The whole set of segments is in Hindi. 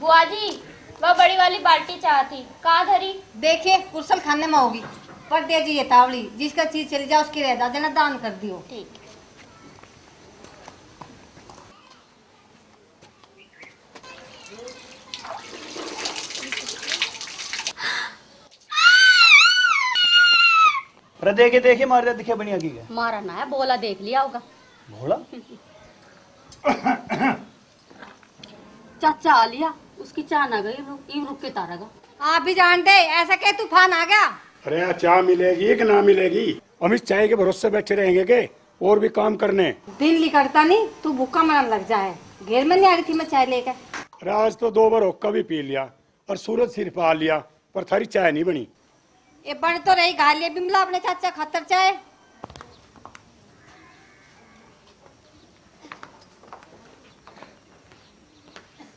बुआ जी, वह बड़ी वाली बाल्टी चाह थी, कहाँ धरी? देखिए कुर्सल खाने में होगी, पर दे दीजिए तावड़ी। जिसका चीज चली जाए उसकी रह देना, दान कर दियो। ठीक। अरे देखे देखे मार दिखे बढ़िया की है। मारा ना है, बोला देख लिया होगा। भोला चाचा आ लिया, उसकी चाह ना गई, रुक के तारेगा। आप भी जानते ऐसा क्या तूफान आ गया। अरे यहाँ चाय मिलेगी कि ना मिलेगी? हम इस चाय के भरोसे बैठे रहेंगे के और भी काम करने? दिन लिखड़ता नहीं, तू भूखा मरने लग जाए। घेर में नहीं आ रही थी मैं चाय लेकर। अरे आज तो 2 बार हुक्का भी पी लिया और सूरज सिर पा लिया, पर थारी चाय नहीं बनी। ये बन तो रही गालियां बिमला अपने चाचा खातर चाय।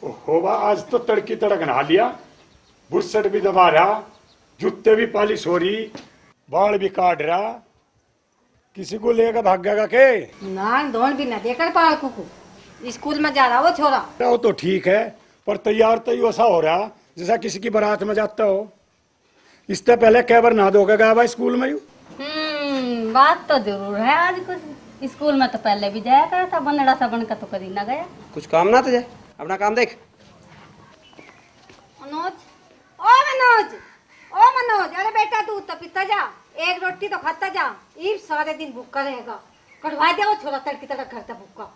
ओहो बा, आज तो तड़की तड़क नहा लिया, बुरसट भी दबा रहा, जूते भी पॉलिश हो रही, बाल भी काट रहा। किसी को लेकर भागेगा के? नान धोन भी न देकर पाल कुकू। स्कूल में जा रहा वो छोरा। वो तो ठीक है, पर तैयार तो यूं ऐसा हो रहा जैसा किसी की बारात में जाता हो। इससे पहले कै बार नहा धोकर गया भाई स्कूल में? बात तो जरूर है। आज कुछ स्कूल में तो पहले भी जाया करा था, बनड़ा सा बनकर तो कभी ना गया। कुछ काम ना तुझे, अपना काम देख। मनोज, ओ मनोज, ओ मनोज, अरे बेटा तू तो पीता जा, एक रोटी तो खाता जा। ये सारे दिन भूखा रहेगा। कटवा दे वो छोरा तड़की तड़क करता भूखा।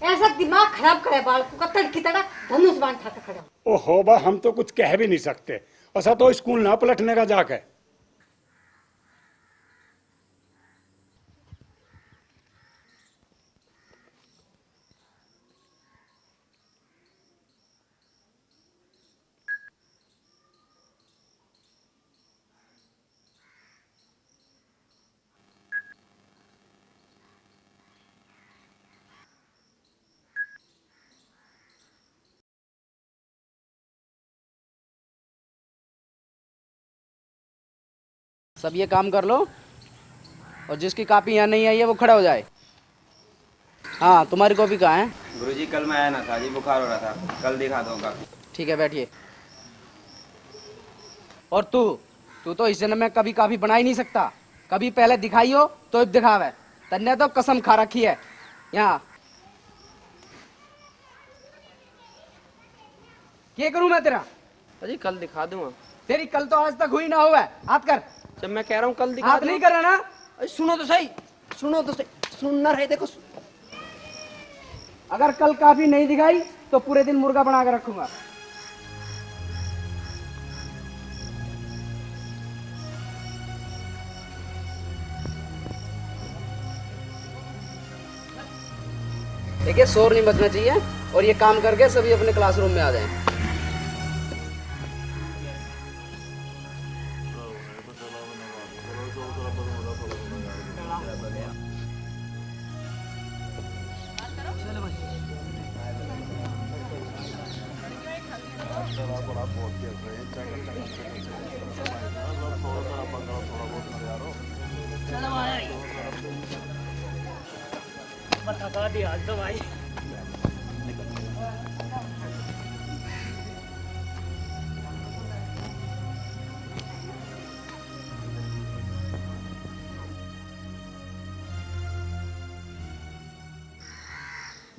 ऐसा दिमाग खराब करे बालकों का, तड़की तड़क धनुष बाण खाता खड़ा। ओहो बा, हम तो कुछ कह भी नहीं सकते। ऐसा तो स्कूल ना पलटने का जाके। सब ये काम कर लो, और जिसकी कॉपी यहाँ नहीं आई है वो खड़ा हो जाए। हाँ, तुम्हारी कॉपी कहाँ है? गुरुजी कल मैं आया ना था जी, बुखार हो रहा था, कल दिखा दूंगा। ठीक है, बैठिए। और तू तू तो इस जन्म में कभी कॉपी बना ही नहीं सकता। कभी पहले दिखाई हो तो अब दिखावे। तन्ने तो कसम खा रखी है। यहाँ क्या करूं मैं तेरा? अजी कल दिखा दूंगा। तेरी कल तो आज तक हुई ना हुआ है। हाथ कर। जब मैं कह रहा हूँ कल दिखा हाथ नहीं कर रहा ना? अरे सुनो तो सही, सुनो तो सही, सुनना रहे देखो। अगर कल कॉपी नहीं दिखाई तो पूरे दिन मुर्गा बना कर रखूंगा। देखिए, शोर नहीं बजना चाहिए, और ये काम करके सभी अपने क्लासरूम में आ जाएं।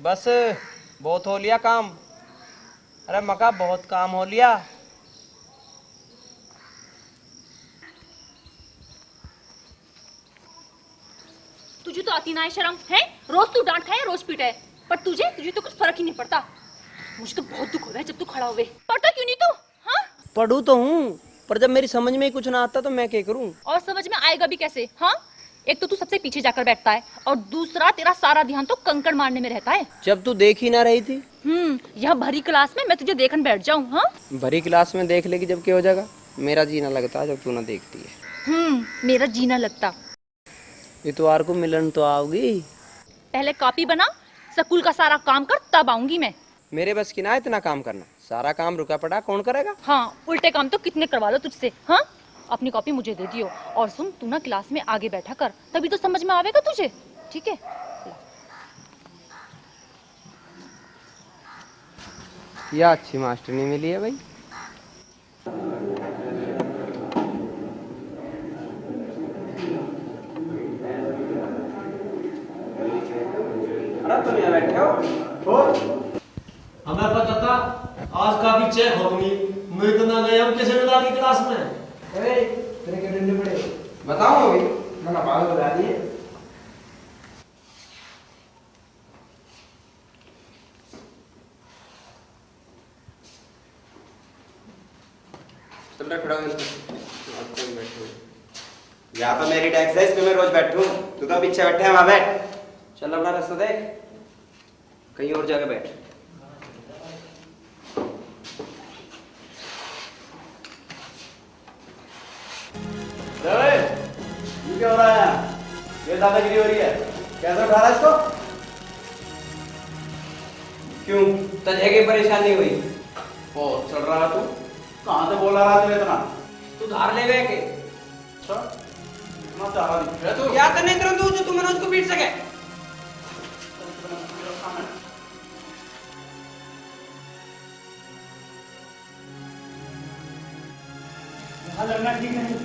बस बहुत हो लिया काम। अरे मका बहुत काम हो लिया। तुझे तो आती ना है शर्म है? रोज तू डांट खाए, रोज पीटे, पर तुझे तुझे तो कुछ फर्क ही नहीं पड़ता। मुझे तो बहुत दुख हो रहा है जब तू खड़ा हुए। पढ़ता क्यों नहीं तू? हाँ, पढ़ू तो हूँ, पर जब मेरी समझ में ही कुछ ना आता तो मैं क्या करूँ? और समझ में आएगा भी कैसे? हाँ, एक तो तू सबसे पीछे जाकर बैठता है, और दूसरा तेरा सारा ध्यान तो कंकड़ मारने में रहता है। जब तू देख ही ना रही थी। यह भरी क्लास में मैं तुझे देखन बैठ जाऊं? हाँ, भरी क्लास में देख लेगी जब क्या हो जाएगा? मेरा जी ना लगता जब तू ना देखती है। मेरा जीना लगता। इतवार को मिलन तो आओगी। पहले कॉपी बना, स्कूल का सारा काम कर, तब आऊंगी मैं। मेरे बस की ना इतना काम करना, सारा काम रुका पड़ा कौन करेगा? हाँ, उल्टे काम तो कितने करवा लो तुझसे। हाँ, अपनी कॉपी मुझे दे दियो, और सुन, तू ना क्लास में आगे बैठा कर, तभी तो समझ में आवेगा तुझे। ठीक है? यह अच्छी मास्टर नहीं मिली है भाई। अरे तुम यहाँ बैठे हो? हमें पता था आज काफी चेक होगी। मैं तो ना गया, हम किसी विदा की क्लास में। तेरे के डंडे पड़े बताओ अभी ना बाल बता दिए। तुम खड़ा हो यहाँ तो मेरी डेस्क है, इसमें मैं रोज बैठूं। तू तो पीछे बैठे है, वहां बैठ। चल अपना रास्ता देख, कहीं और जाके बैठ। ये क्या हो रहा है? ये दादागिरी हो रही है। कैसे उठा रहा है इसको? क्यों, तुझे की परेशानी हुई? ओ चल रहा है तू? कहाँ से बोल रहा है तू इतना? तू धार ले गए के अच्छा, इतना चाह रहा नहीं है तू? या तो नहीं तरह जो तू मनोज को पीट सके। लगना ठीक नहीं।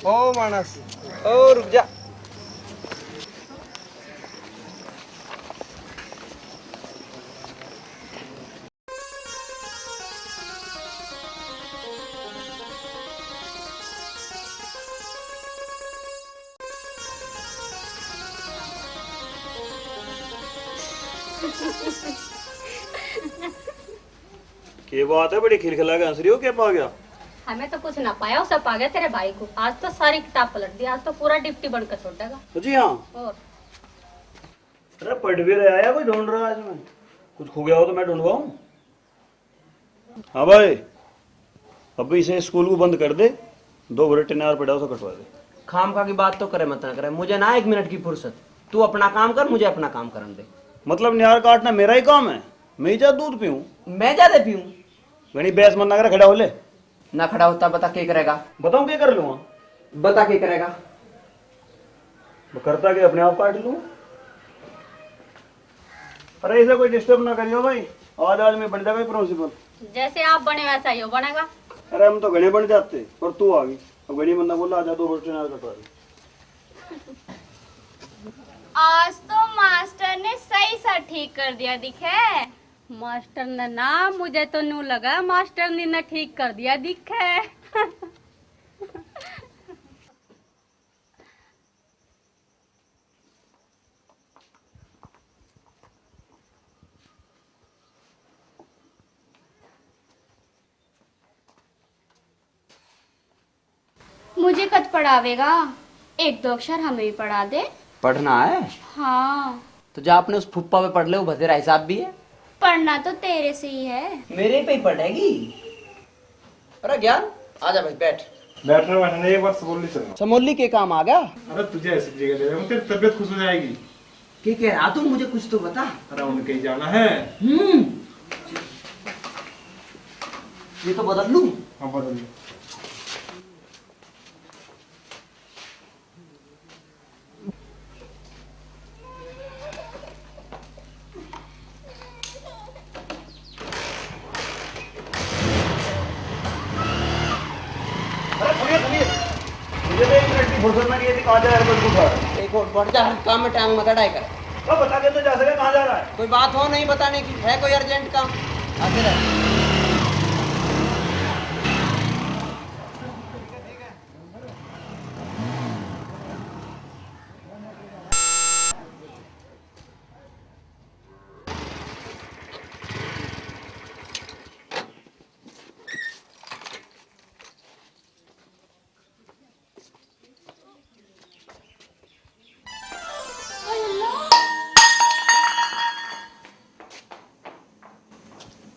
ओ मानस, ओ रुक जा। क्या बात है, बड़ी खिलखिला के हंस रही हो? क्या पा गया? हमें तो कुछ ना पाया, वो सब आ गया तेरे भाई को। आज तो सारी किताब पलट दी, आज तो पूरा डिप्टी बनकर छोड़ देगा। जी हाँ। और अरे पढ़ भी रहा है, कोई ढूंढ रहा है इसमें? कुछ खो गया हो तो मैं ढूंढवाऊं? हाँ भाई, अभी इसे स्कूल को बंद कर दे, 2 बुलेटिन और पड़ा उसे कटवा दे। खामखा की बात तो करे मत ना करे, मुझे ना 1 मिनट की फुर्सत। तू अपना काम कर, मुझे अपना काम करने दे। मतलब निहार काटना मेरा ही काम है? मैं ही ज्यादा दूध पीऊं? मैं ज्यादा पीऊं? घनी बहस मन ना करे, खड़ा हो ले। ना खड़ा होता बता क्या करेगा? बताऊं क्या कर लूंगा? बता क्या करेगा? मैं करता क्या, अपने आप काट लूं। अरे इसे कोई डिस्टर्ब ना करियो भाई, आज मैं बन जाएगा प्रिंसिपल। जैसे आप बने वैसा ही हो बनेगा। अरे हम तो घने बन जाते, पर तू आ गई। अब घनी बंदा बोला आजा 2 बुलेटिन और कटवा दे। आज तो मास्टर ने सही सा ठीक कर दिया दिखे। मास्टर ने ना, मुझे तो नू लगा मास्टर ने ना ठीक कर दिया दिखे। मुझे कद पढ़ावेगा? 1-2 अक्षर हमें भी पढ़ा दे। पढ़ना है हाँ, तो जा अपने उस फुप्पा पे पढ़ ले, वो बतेरा हिसाब भी है। पढ़ना तो तेरे से ही है। मेरे पे ही पढ़ेगी। अरे ज्ञान आजा भाई बैठ। बैठने बैठने एक बार बोल चलना। समोली के काम आ गया। अरे तुझे ऐसी जगह ले रहे, तेरी तबीयत खुश हो जाएगी। क्या कह रहा तू? मुझे कुछ तो बता। अरे उन्हें कहीं जाना है। ये तो बदल लूं। हाँ बदल लो। मुझे तो 1 मिनट की फुर्सत ना की थी, कहाँ जा रहा है बस बुखार। एक और बढ़ जा, काम में टांग मत अड़ाई कर। तो बता के तो जा सके, कहाँ जा रहा है? कोई बात हो नहीं बताने की, है कोई अर्जेंट काम? आते रह।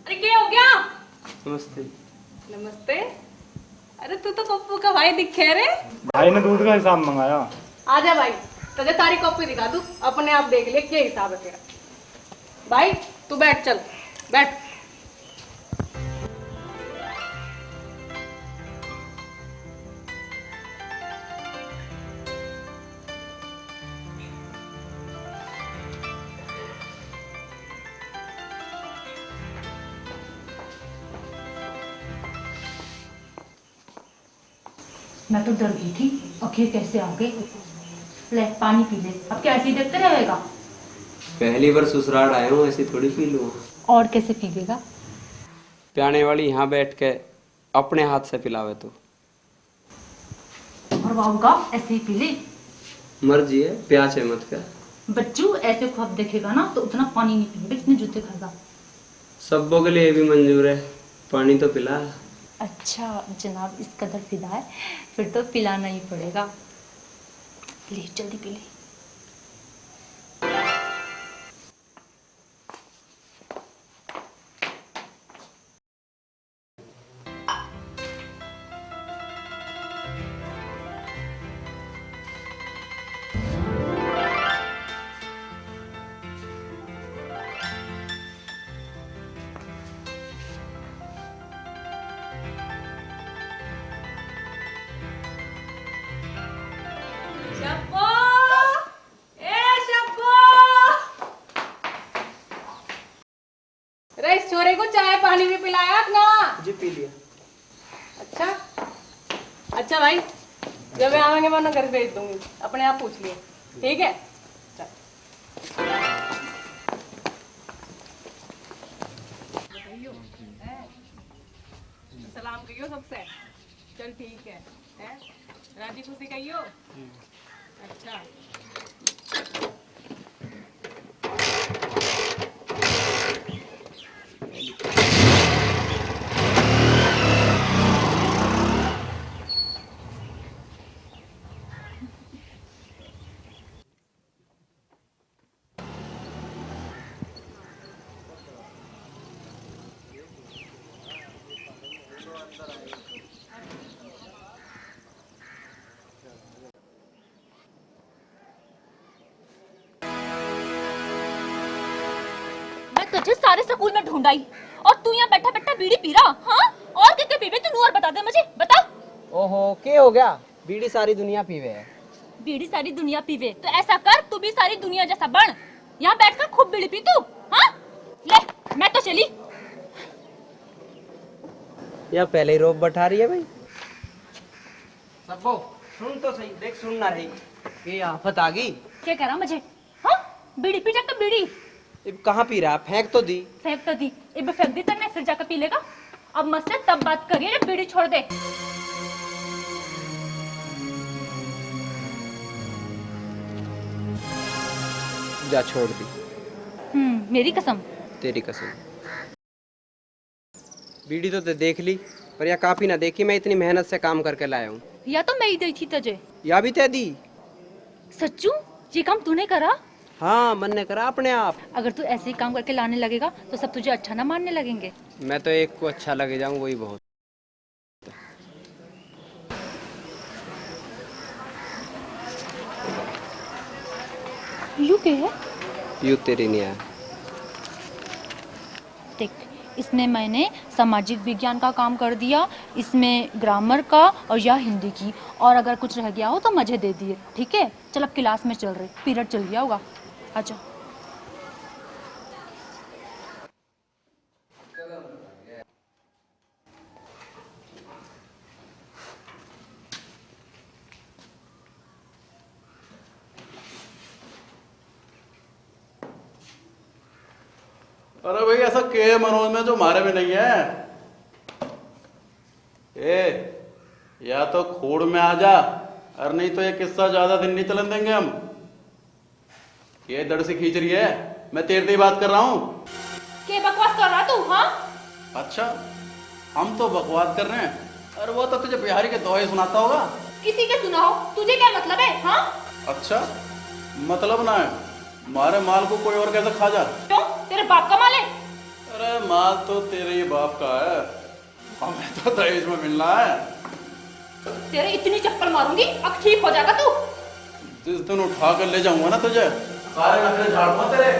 अरे क्या हो गया? नमस्ते। नमस्ते। अरे तू तो पप्पू का भाई दिखे रे। भाई ने दूध का हिसाब मंगाया। आजा भाई, तुझे तारी कॉपी दिखा दूं, अपने आप देख ले क्या हिसाब है तेरा। भाई तू बैठ, चल बैठ। मैं तो डर गई थी, अब ये कैसे आ गए। ले पानी पी ले, अब क्या ऐसे ही देखते रहेगा। पहली बार ससुराल आया हूँ, ऐसे थोड़ी पी लूँ। और कैसे पीएगा। प्याने वाली यहाँ बैठ के अपने हाथ से पिलावे तो। और बाबू का ऐसे ही पी ले। मर्जी है, प्यास है मत का। बच्चू ऐसे ख्वाब देखेगा ना तो उतना पानी नहीं पिएगा, इतने जूते खाएगा। सबों के लिए भी मंजूर है, पानी तो पिला। अच्छा जनाब इस कदर फिदा है, फिर तो पिलाना ही पड़ेगा। ले जल्दी पी ले। इस छोरे को चाय पानी भी पिलाया ना? जी पी लिया। अच्छा भाई, जब ये आवेंगे मैं उन्हें घर भेज दूंगी, अपने आप पूछ लिए, ठीक है? चल। सलाम कहियो सबसे। चल ठीक है, राजी खुशी कहियो। अच्छा तुझे सारे स्कूल में ढूंढाई और तू यहाँ बैठा बैठा बीड़ी पी रहा। हाँ, और क्या पीवे तू? और बता दे मुझे, बता। ओहो, क्या हो गया? बीड़ी सारी दुनिया पीवे है। बीड़ी सारी दुनिया पीवे तो ऐसा कर, तू भी सारी दुनिया जैसा बन। यहाँ बैठकर खूब बीड़ी पी तू। हाँ ले, मैं तो चली। या पहले ही रोब बैठा रही है भाई। सबो सुन तो सही, देख सुन ना रही, ये आफत आ गई। क्या कह रहा मुझे? हाँ, बीड़ी पी जाकर बीड़ी। अब कहाँ पी रहा? फेंक तो दी। फेंक तो दी, अब फेंक दी तन्ने, फिर जाकर पी लेगा। अब मुझसे तब बात करिए जब बीड़ी छोड़ दे। जा छोड़ दी। मेरी कसम। तेरी कसम। बीड़ी तो देख ली, पर यह काफी ना देखी। मैं इतनी मेहनत से काम करके लाया हूँ। या तो मैं ही दी थी तुझे, या भी तय दी। सच्चू ये काम तूने करा? हाँ, मन ने करा अपने आप। अगर तू ऐसे ही काम करके लाने लगेगा तो सब तुझे अच्छा ना मानने लगेंगे। मैं तो एक को अच्छा लगे जाऊँ, वही बहुत। यू क्या है? यू तेरी नहीं आया। देख, इसमें मैंने सामाजिक विज्ञान का काम कर दिया, इसमें ग्रामर का और या हिंदी की, और अगर कुछ रह गया हो तो मुझे दे दिए, ठीक है? चल अब क्लास में चल रही, पीरियड चल गया होगा, आजा। अरे भाई ऐसा के मनोज में जो हमारे में नहीं है। या तो खोड़ में आ जा, और नहीं तो ये किस्सा ज्यादा दिन नहीं चलन देंगे हम। ये दड़ से खींच रही है, मैं तेरे से बात कर रहा हूँ। क्या बकवास कर रहा तू? हाँ, अच्छा, हम तो बकवास कर रहे हैं, और वो तो तुझे बिहारी के दोहे सुनाता होगा। किसी के सुनाओ, तुझे क्या मतलब है? हाँ, अच्छा, मतलब ना है, हमारे माल को कोई और कैसे खा जा? क्यों? तेरे बाप का माल है? अरे माल तो तेरे ही बाप का है, हमें तो दहेज में मिलना है। तेरे इतनी चप्पल मारूंगी, अब ठीक हो जाएगा तू। जिस दिन उठा कर ले जाऊंगा ना तुझे, सारे नखरे झाड़ूंगा तेरे।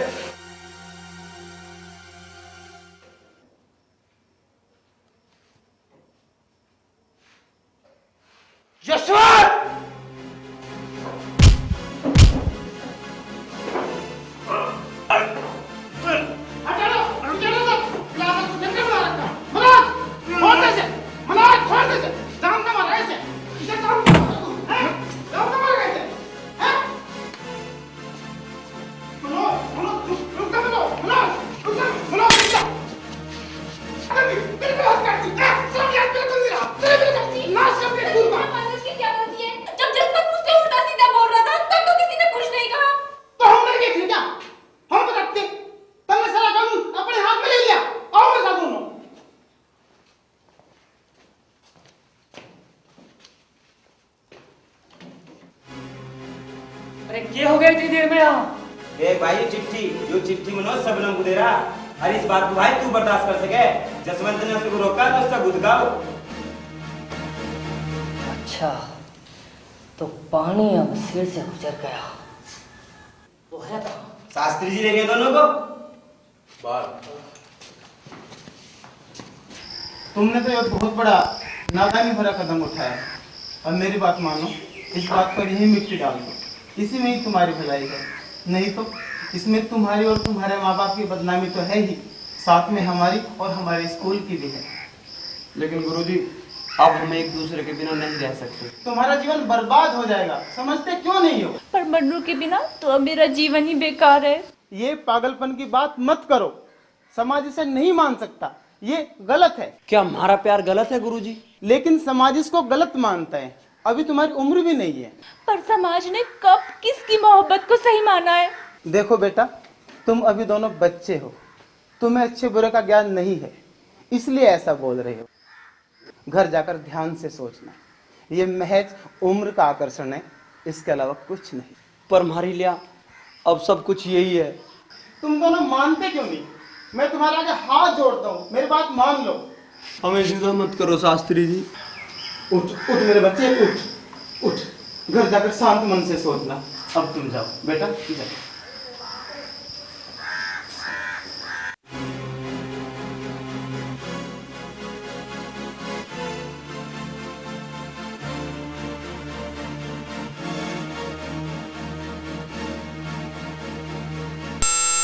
रुपया? देख भाई ये चिट्ठी मनोज सबनम को दे रहा। अरे इस बात को भाई तू बर्दाश्त कर सके? जसवंत ने उसको रोका तो उसका गुदगाओ। अच्छा, तो पानी अब सिर से गुजर गया। तो है था शास्त्री जी ले गए दोनों को। तुमने तो एक बहुत बड़ा नादानी भरा कदम उठाया। और मेरी बात मानो, इस बात पर यही मिट्टी डाल दो। इसी में ही तुम्हारी भलाई है। नहीं तो इसमें तुम्हारी और तुम्हारे माँ बाप की बदनामी तो है ही, साथ में हमारी और हमारे स्कूल की भी है। लेकिन गुरुजी, अब हम एक दूसरे के बिना नहीं रह सकते। तुम्हारा जीवन बर्बाद हो जाएगा, समझते क्यों नहीं हो? पर मन्नू के बिना तो अब मेरा जीवन ही बेकार है। ये पागलपन की बात मत करो, समाज इसे नहीं मान सकता, ये गलत है। क्या हमारा प्यार गलत है गुरुजी? लेकिन समाज इसको गलत मानता है। अभी तुम्हारी उम्र भी नहीं है। पर समाज ने कब किसकी मोहब्बत को सही माना है? देखो बेटा, तुम अभी दोनों बच्चे हो, तुम्हें अच्छे बुरे का ज्ञान नहीं है, इसलिए ऐसा बोल रहे हो। घर जाकर ध्यान से सोचना, ये महज उम्र का आकर्षण है, इसके अलावा कुछ नहीं। पर हमारे लिए अब सब कुछ यही है। तुम दोनों मानते क्यों नहीं? मैं तुम्हारे आगे हाथ जोड़ता हूँ, मेरी बात मान लो। हमें जुदा मत करो शास्त्री जी। उठ उठ मेरे बच्चे, उठ उठ। घर जाकर शांत मन से सोचना। अब तुम जाओ बेटा, जाओ।